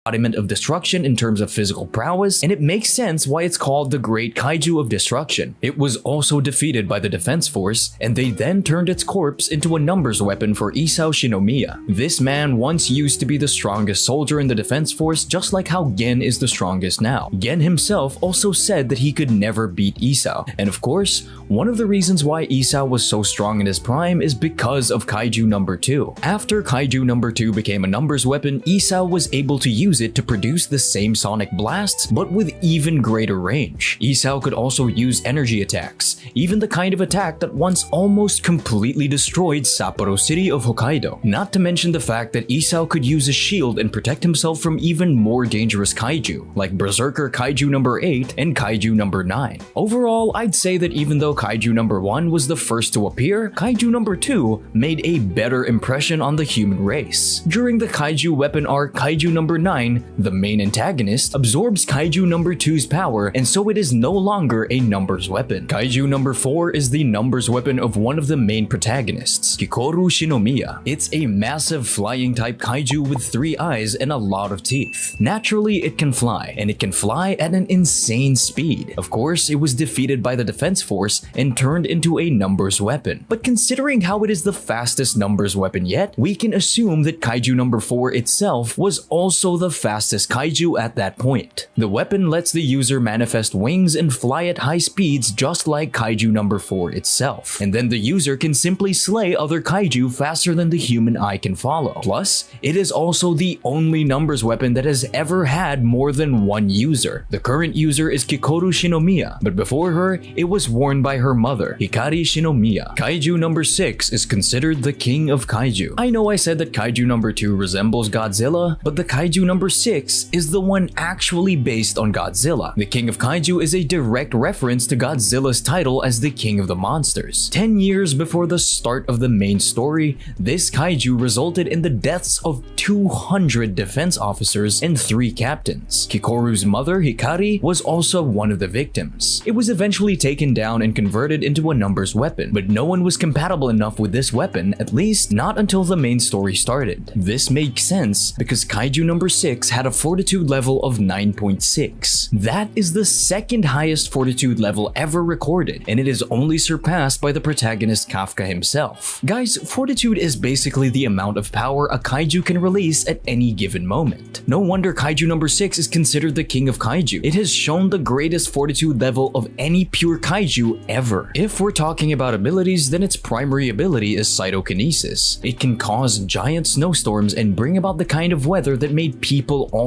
embodiment of destruction in terms of physical prowess, and it makes sense why it's called the Great Kaiju of Destruction. It was also defeated by the Defense Force, and they then turned its corpse into a numbers weapon for Isao Shinomiya. This man once used to be the strongest soldier in the Defense Force, just like how Gen is the strongest now. Gen himself also said that he could never beat Isao, and of course, one of the reasons why Isao was so strong in his prime is because of Kaiju number 2. After Kaiju number 2 became a numbers weapon, Isao was able to use it to produce the same sonic blasts, but with even greater range. Isao could also use energy attacks, even the kind of attack that once almost completely destroyed Sapporo City of Hokkaido. Not to mention the fact that Isao could use a shield and protect himself from even more dangerous kaiju, like Berserker Kaiju number 8 and Kaiju number 9. Overall, I'd say that even though Kaiju number 1 was the first to appear, Kaiju number 2 made a better impression on the human race. During the Kaiju weapon arc, Kaiju number 9, the main antagonist, absorbs Kaiju number 2's power, and so it is no longer a numbers weapon. Kaiju number 4 is the numbers weapon of one of the main protagonists, Kikoru Shinomiya. It's a massive flying type kaiju with 3 eyes and a lot of teeth. Naturally, it can fly, and it can fly at an insane speed. Of course, it was defeated by the Defense Force and turned into a numbers weapon. But considering how it is the fastest numbers weapon yet, we can assume that Kaiju number 4 itself was also the fastest kaiju at that point. The weapon lets the user manifest wings and fly at high speeds just like Kaiju number 4 itself, and then the user can simply slay other kaiju faster than the human eye can follow. Plus, it is also the only numbers weapon that has ever had more than one user. The current user is Kikoru Shinomiya, but before her, it was worn by her mother, Hikari Shinomiya. Kaiju number 6 is considered the king of kaiju. I know I said that Kaiju number 2 resembles Godzilla, but the Kaiju number 6 is the one actually based on Godzilla. The King of Kaiju is a direct reference to Godzilla's title as the King of the Monsters. 10 years before the start of the main story, this kaiju resulted in the deaths of 200 defense officers and 3 captains. Kikoru's mother, Hikari, was also one of the victims. It was eventually taken down and converted into a numbers weapon, but no one was compatible enough with this weapon, at least not until the main story started. This makes sense because Kaiju number 6 had a fortitude level of 9.6. That is the second highest fortitude level ever recorded, and it is only surpassed by the protagonist Kafka himself. Guys, fortitude is basically the amount of power a kaiju can release at any given moment. No wonder Kaiju number 6 is considered the king of kaiju. It has shown the greatest fortitude level of any pure kaiju ever. If we're talking about abilities, then its primary ability is cytokinesis. It can cause giant snowstorms and bring about the kind of weather that made people also